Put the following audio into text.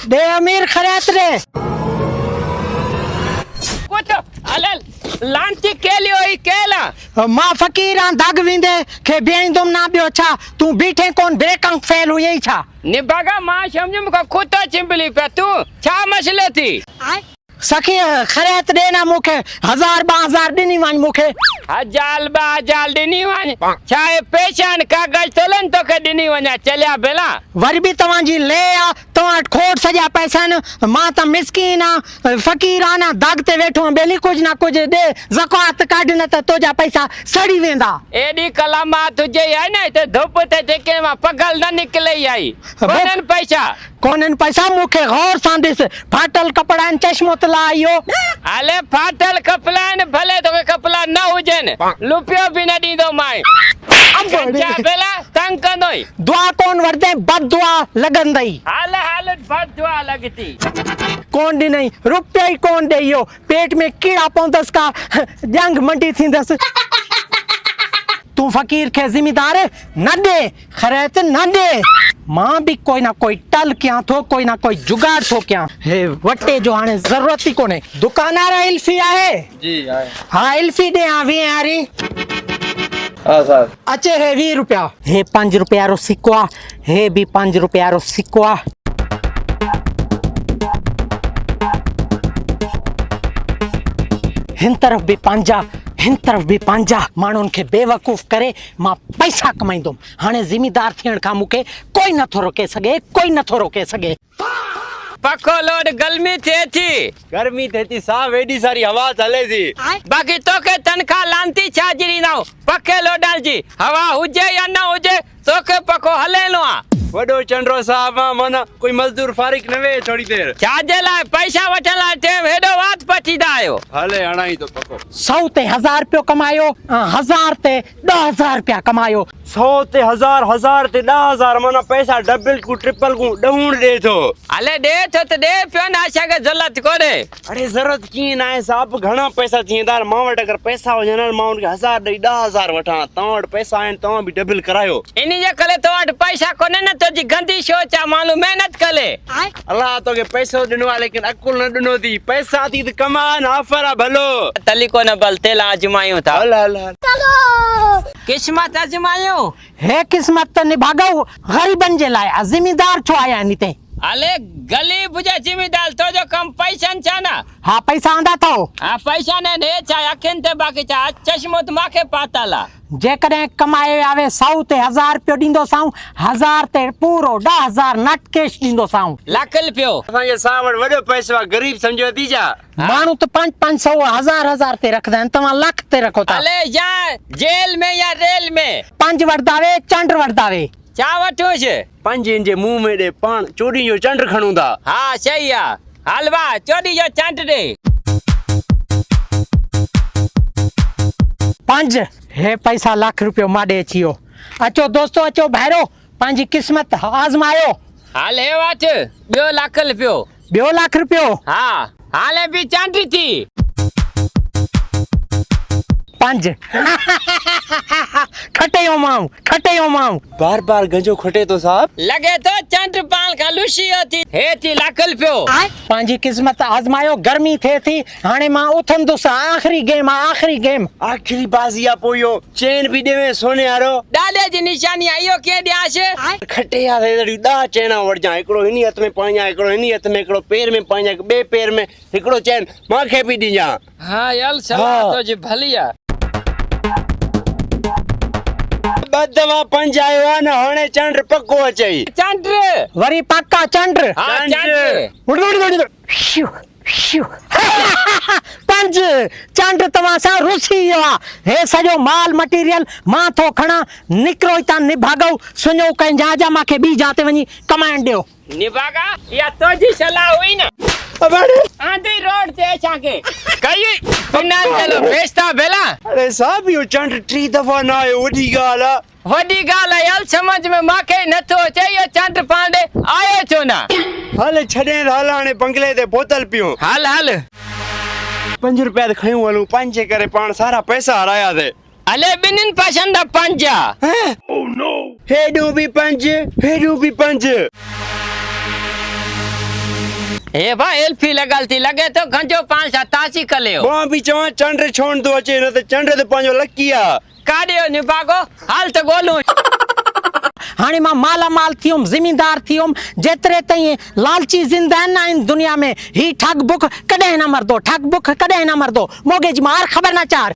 दे अमीर खरात रे कुछ अलल लांची केलियो ई केला मां फकीरां दाग विंदे के बेंदुम ना बियो छा तू बीठे कोन बेकंग फेल हुई छा निभागा मां समझम को खुद चिंबली पे तू छा मसले थी सखी खरात देना मुखे 1000-2000 दिनी वन मुखे हजार बा हजार दिनी वन चाहे पेशान कागज तलन तो के दिनी वना चलिया बेला वरी भी तवां जी ले आ तवां खोट सजा पैसा न मां त मिस्कीन आ फकीर आ ना दाग ते वेठो बेली कुछ ना कुछ दे ज़कात काढ न त तोजा पैसा सड़ी वेंदा एडी कलामा तुझे है ना ते धूप ते जेके मा पगल न निकले आई कोनन पैसा मुखे गौर सां दिस फाटल कपड़ा चश्मो तला आयो अले फाटल कपड़ा न भले तो कपड़ा न हुजन लुपियो भी न दीदो माई कंचा बेला तंग कंदोई दुआ कोन वरदे बद दुआ लगंदई हाल हाल बद दुआ लगती कौन दी नहीं रुपया ही कौन देयो पेट में कीड़ा पौंदस का जंग मंडी थींदस तू फकीर के जिम्मेदार न दे खैरत न दे मां भी कोई ना कोई टल क्या थो कोई ना कोई जुगाड़ थो क्या हे वटे जो हाने जरूरत ही कोने दुकानदार इल्फी है जी आए हां इल्फी दे आवी यारी हां सर अच्छे है 20 रुपया हे 5 रुपया रो सिक्का हे भी 5 रुपया रो सिक्का हिन तरफ भी पंजा हिन तरफ भी पंजा माण्हुनि खे बेवकूफ़ करे मां पैसा कमाईंदुमि हाणे ज़िम्मेदार थियण खां मूंखे कोई नथो रोके सघे पक्को लोड गर्मी थे थी सा वेडी सारी हवा चले थी बाकी तो के तनखा लांती छाजरी ना पक्के लोडल जी हवा हुजे या ना हुजे तो के पक्को हले नो वडो चंद्रो साहब मना कोई मजदूर फारिक नवे थोड़ी देर छाजे लाए पैसा वठला टेम हेडो वात पचीदा आयो हले अणाई तो पक्को 100 ते 1000 रुपयो कमायो 1000 ते 10000 रुपया कमायो 100 ते 1000 ते 10000 मना पैसा डबल को ट्रिपल को डऊण दे थो अले दे तो ते दे पियो ना आशा के जरूरत कोने अरे जरूरत की ना है साहब घणा पैसा थींदार मां वट अगर पैसा हो जनर मां उनके 1000 दे 10000 वठा तवड़ पैसा आइन तवा भी डबल करायो इनी जे कले तो वट पैसा कोने न तो जी गंदी सोच आ मालूम मेहनत कले अल्लाह तो के पैसो दिनो लेकिन अकुल न दिनो थी पैसा थी तो कमा ना फरा भलो तली को न बल तेला आजमायो था हल हल चलो किस्मत आजमायो हे किस्मत त निभागो गरीबन जे लाए जिम्मेदार छो आया नीते अले गली बुझे जिम्मेदार तो जो कम पैसा छाना हाँ पैसा आंदा थो हाँ पैसा ने दे चा अखिन ते बाकी चा चश्मो त माखे पाताला जेकॾहिं कमाए आवे 100 ते 1000 रुपयो ॾींदो साऊं 1000 ते पूरो 10000 नट कैश ॾींदो साऊं लाख रुपयो असांजे सावड़ वॾो पैसो गरीब समझो थी जा माण्हू त 500 1000 ते रखदा आहिनि तव्हां लख ते रखो था अले या जेल में या रेल में 5 वठदावे चंड वठदावे चा वठोस पंज जे मुंह में दे पान चोरी जो चंड खणूंदा हाँ सही आ हलवा चोरी जो चंड दे 5 हे पैसा लाख रुपयो माडे अचियो अचो दोस्तो अचो भाइरो पंहिंजी किस्मत आज़मायो हाल हे वठ ॿियो लाख रुपयो ॿियो लाख रुपयो हाँ हाले भी चंड थी 5 खटेयो मां बार बार गंजो खटे तो साहब लगे तो चंड पाल का लुशियो थी हे थी लाख रुपयो पंहिंजी किस्मत आज़मायो गर्मी थे थी हाणे मां उथंदुसि आखिरी गेम आखिरी बाजी आ पोयो चैन भी देवे सोने आरो दादे जी निशानी आयो के दियास खटे आ रे दा चैना वड़ जा एकड़ो इनी हथ में पाया एकड़ो इनी हथ में एकड़ो पैर में पाया बे पैर में एकड़ो चैन माखे भी दी जा हाँ यल सलाह तो जी भलिया बदवा पंज आयो आ न हाणे चंड पक्को अचई चंड वरी पक्का चंड हाँ चंड शिव शिव 5 चंड तव्हां सां रुसी वियो आहे हे सॼो माल मटीरियल मां थो खणा निकिरो हितां निभागो सुञो कंहिं जहाज मांखे ॿी जहा ते वञी कमाइण ॾियो निभागा या तो जी सलाह हुई ना आंधी रोड ते छाके कई बिना चलो बेस्ता बेला अरे साहब यो चंड 3 दफा ना आयो वडी गाल वडी गाल यल समझ में माखे नथो अचे यो चंड पांडे आयो छो ना हल छडे हालाने बंगले ते बोतल पियो हाल हाल 5 रुपया खयो हलू 5 करे पान सारा पैसा हराया थे अले बिनिन पसंद पंजा ओह नो हेडू भी 5 हेडू भी 5 हे भाई एल्फी लगल थी लगे तो गंजो 587 कलियो मां भी चवां चंड छोड़ दो अचे न त चंड ते पंहिंजो लकी आ काडियो निभागो हाल तो गोलू हाणे मां माला माल थियुम ज़िमींदार थियुम जेतिरे ताईं लालची ज़िंदा आहिनि न इन दुनिया में ही ठग बुख कॾहिं न मरदो ठग बुख कॾहिं न मरदो मोगे जी मार ख़बर न चार